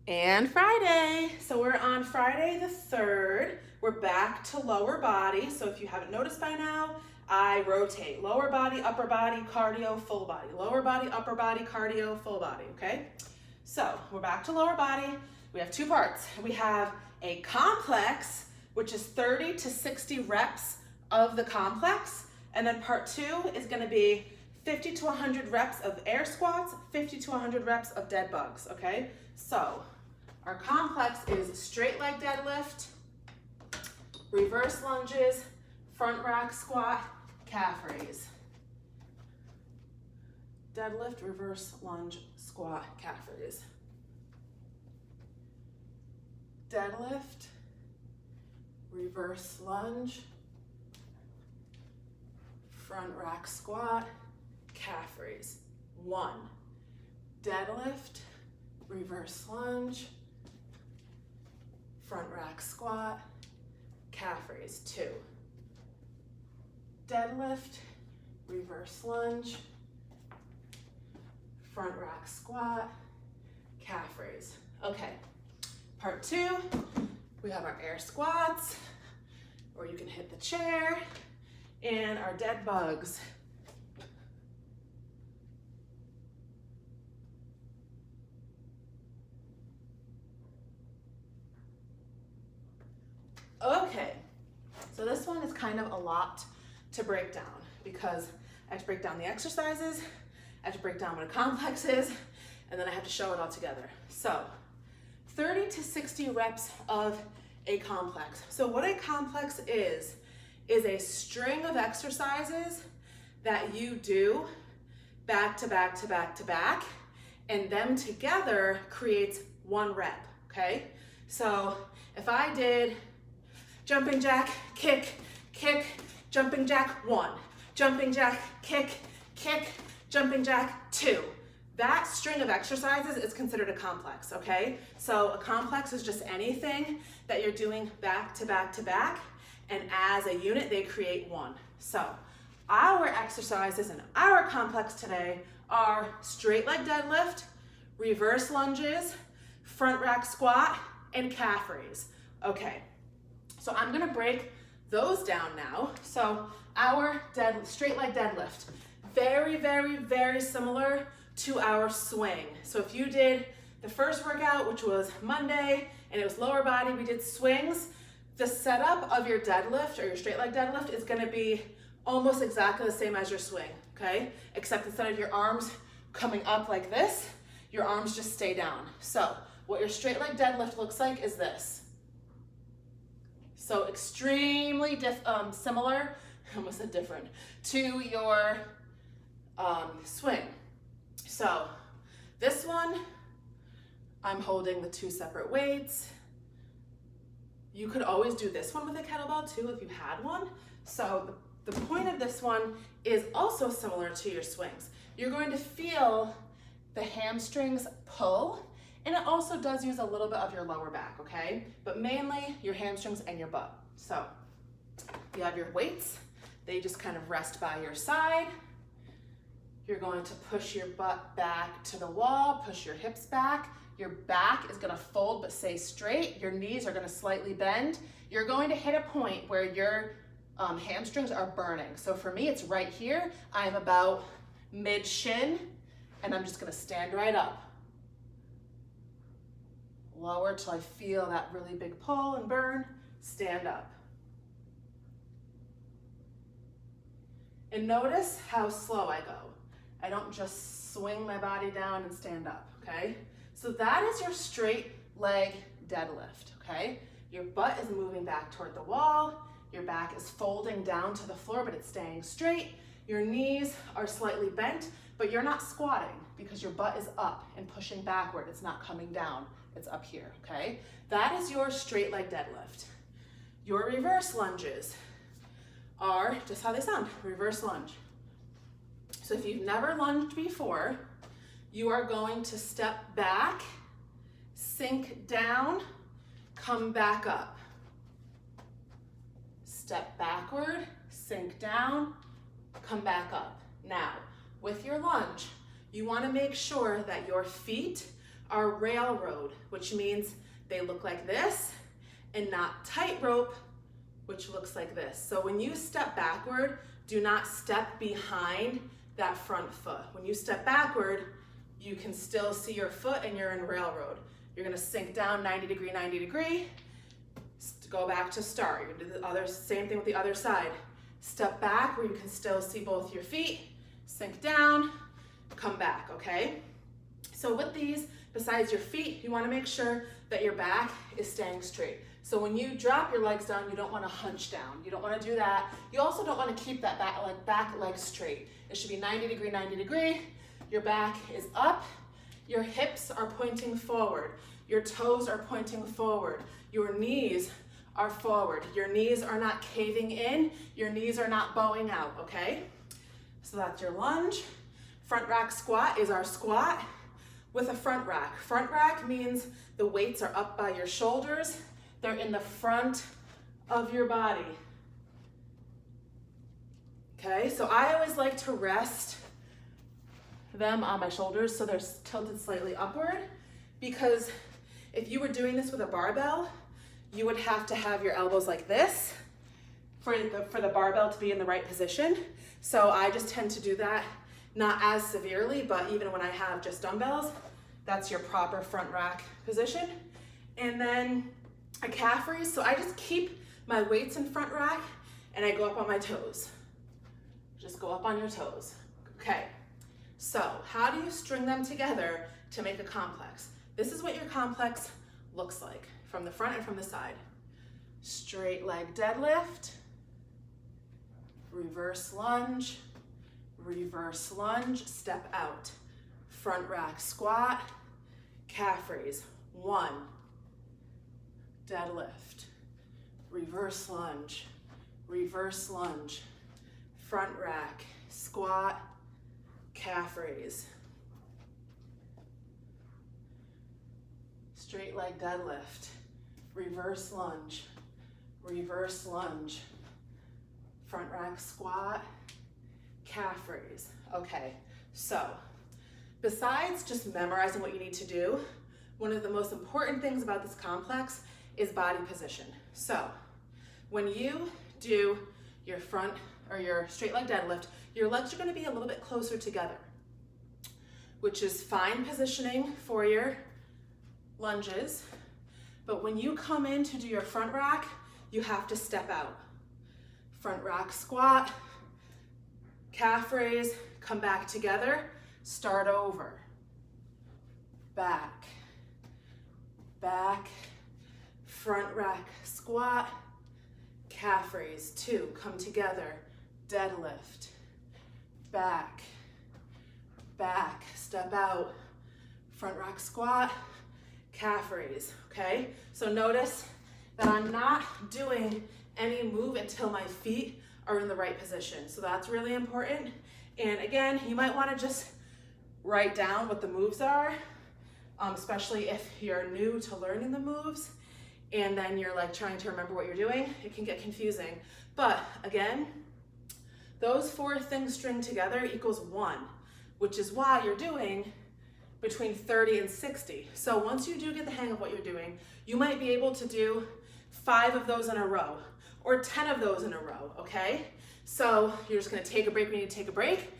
And Friday. So we're on Friday the 3rd. We're back to lower body. So if you haven't noticed by now, I rotate. Lower body, upper body, cardio, full body. Lower body, upper body, cardio, full body, okay? So we're back to lower body. We have two parts. We have a complex, which is 30 to 60 reps of the complex. And then part 2 is gonna be 50 to 100 reps of air squats, 50 to 100 reps of dead bugs, okay? So our complex is straight leg deadlift, reverse lunges, front rack squat, calf raise. Deadlift, reverse lunge, squat, calf raise. Deadlift, reverse lunge, front rack squat, calf raise. 1. Deadlift, reverse lunge, front rack squat, calf raise. 2. Deadlift, reverse lunge, front rack squat, calf raise. Okay, part 2, we have our air squats, or you can hit the chair, and our dead bugs. Okay, so this one is kind of a lot to break down because I have to break down the exercises, I have to break down what a complex is, and then I have to show it all together. So 30 to 60 reps of a complex. So what a complex is a string of exercises that you do back to back to back to back, and them together creates 1 rep, okay? So if I did jumping jack, kick, kick, jumping jack 1, jumping jack, kick, kick, jumping jack 2. That string of exercises is considered a complex, okay? So a complex is just anything that you're doing back to back to back, and as a unit, they create 1. So our exercises in our complex today are straight leg deadlift, reverse lunges, front rack squat, and calf raise. Okay, so I'm gonna break those down now. So our straight leg deadlift, very, very, very similar to our swing. So if you did the first workout, which was Monday, and it was lower body, we did swings, the setup of your deadlift or your straight leg deadlift is gonna be almost exactly the same as your swing, okay? Except instead of your arms coming up like this, your arms just stay down. So what your straight leg deadlift looks like is this. So extremely similar, I almost said different, to your swing. So this one, I'm holding the 2 separate weights. You could always do this one with a kettlebell too if you had one. So the point of this one is also similar to your swings. You're going to feel the hamstrings pull, and it also does use a little bit of your lower back, okay? But mainly your hamstrings and your butt. So you have your weights. They just kind of rest by your side. You're going to push your butt back to the wall, push your hips back. Your back is gonna fold but stay straight. Your knees are gonna slightly bend. You're going to hit a point where your hamstrings are burning. So for me, it's right here. I'm about mid-shin, and I'm just gonna stand right up. Lower till I feel that really big pull and burn, stand up. And notice how slow I go. I don't just swing my body down and stand up, okay? So that is your straight leg deadlift, okay? Your butt is moving back toward the wall, your back is folding down to the floor, but it's staying straight. Your knees are slightly bent, but you're not squatting because your butt is up and pushing backward. It's not coming down, it's up here, okay? That is your straight leg deadlift. Your reverse lunges are just how they sound, reverse lunge. So if you've never lunged before, you are going to step back, sink down, come back up. Step backward, sink down, come back up. Now, with your lunge, you want to make sure that your feet are railroad, which means they look like this, and not tightrope, which looks like this. So when you step backward, do not step behind that front foot. When you step backward, you can still see your foot and you're in railroad. You're gonna sink down 90 degree, 90 degree, go back to start. You're gonna do the other, same thing with the other side. Step back where you can still see both your feet, sink down, come back, okay? So with these, besides your feet, you wanna make sure that your back is staying straight. So when you drop your legs down, you don't wanna hunch down. You don't wanna do that. You also don't wanna keep that back leg straight. It should be 90 degree, 90 degree. Your back is up. Your hips are pointing forward. Your toes are pointing forward. Your knees are forward. Your knees are not caving in. Your knees are not bowing out, okay? So that's your lunge. Front rack squat is our squat with a front rack. Front rack means the weights are up by your shoulders. They're in the front of your body. Okay, so I always like to rest them on my shoulders so they're tilted slightly upward, because if you were doing this with a barbell, you would have to have your elbows like this for the barbell to be in the right position. So I just tend to do that, not as severely, but even when I have just dumbbells, that's your proper front rack position. And then a calf raise, so I just keep my weights in front rack and I go up on my toes. Just go up on your toes. Okay, so how do you string them together to make a complex? This is what your complex looks like from the front and from the side. Straight leg deadlift, reverse lunge, step out. Front rack squat, calf raise, 1, deadlift, reverse lunge, front rack, squat, calf raise. Straight leg deadlift, reverse lunge, front rack squat, calf raise. Okay, so besides just memorizing what you need to do, one of the most important things about this complex is body position. So when you do your front or your straight leg deadlift, your legs are going to be a little bit closer together, which is fine positioning for your lunges. But when you come in to do your front rack, you have to step out. Front rack squat, calf raise, come back together, start over. Back, front rack squat, calf raise, 2, come together, deadlift, back, step out, front rack squat, calf raise, okay? So notice that I'm not doing any move until my feet are in the right position. So that's really important. And again, you might wanna just write down what the moves are, especially if you're new to learning the moves and then you're like trying to remember what you're doing. It can get confusing. But again, those 4 things string together equals 1, which is why you're doing between 30 and 60. So once you do get the hang of what you're doing, you might be able to do 5 of those in a row or 10 of those in a row, okay? So you're just gonna take a break when you need to take a break.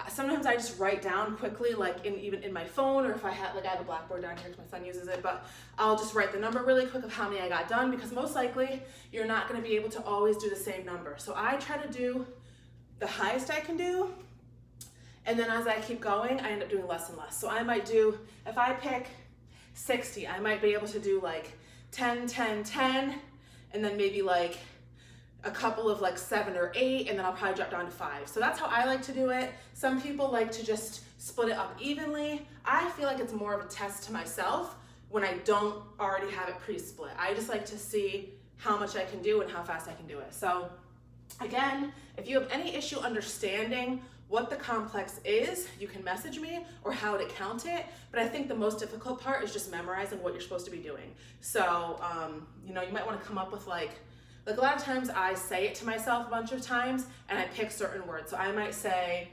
Sometimes I just write down quickly, like even in my phone, or if I have a blackboard down here because my son uses it, but I'll just write the number really quick of how many I got done, because most likely you're not gonna be able to always do the same number. So I try to do the highest I can do, and then as I keep going, I end up doing less and less. So I might do, if I pick 60, I might be able to do like 10, 10, 10, and then maybe like a couple of like 7 or 8, and then I'll probably drop down to 5. So that's how I like to do it. Some people like to just split it up evenly. I feel like it's more of a test to myself when I don't already have it pre-split. I just like to see how much I can do and how fast I can do it. So again, if you have any issue understanding what the complex is, you can message me or how to count it. But I think the most difficult part is just memorizing what you're supposed to be doing. So, you might want to come up with like a lot of times I say it to myself a bunch of times and I pick certain words. So I might say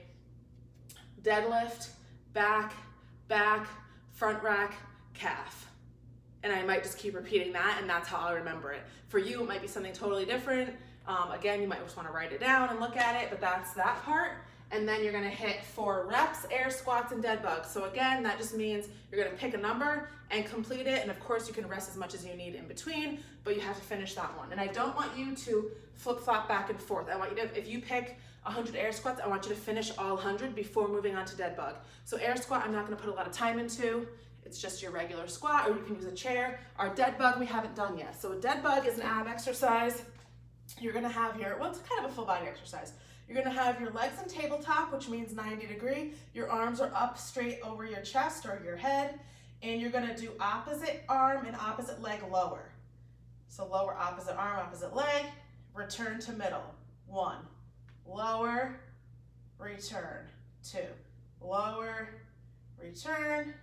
deadlift, back, front rack, calf. And I might just keep repeating that, and that's how I'll remember it. For you, it might be something totally different. Again, you might just want to write it down and look at it, but that's that part. And then you're gonna hit 4 reps, air squats, and dead bugs. So again, that just means you're gonna pick a number and complete it. And of course, you can rest as much as you need in between, but you have to finish that one. And I don't want you to flip-flop back and forth. I want you to, if you pick 100 air squats, I want you to finish all 100 before moving on to dead bug. So air squat, I'm not gonna put a lot of time into. It's just your regular squat, or you can use a chair. Our dead bug, we haven't done yet. So a dead bug is an ab exercise. You're gonna have your, well, it's kind of a full body exercise. You're gonna have your legs in tabletop, which means 90 degree. Your arms are up straight over your chest or your head. And you're gonna do opposite arm and opposite leg lower. So lower, opposite arm, opposite leg, return to middle. 1, lower, return. 2, lower, return,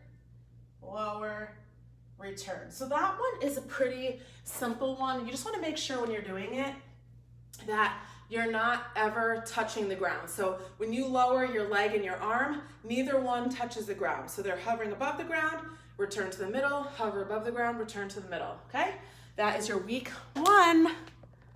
lower, return. So that one is a pretty simple one. You just wanna make sure when you're doing it that you're not ever touching the ground. So when you lower your leg and your arm, neither one touches the ground. So they're hovering above the ground, return to the middle, hover above the ground, return to the middle, okay? That is your week 1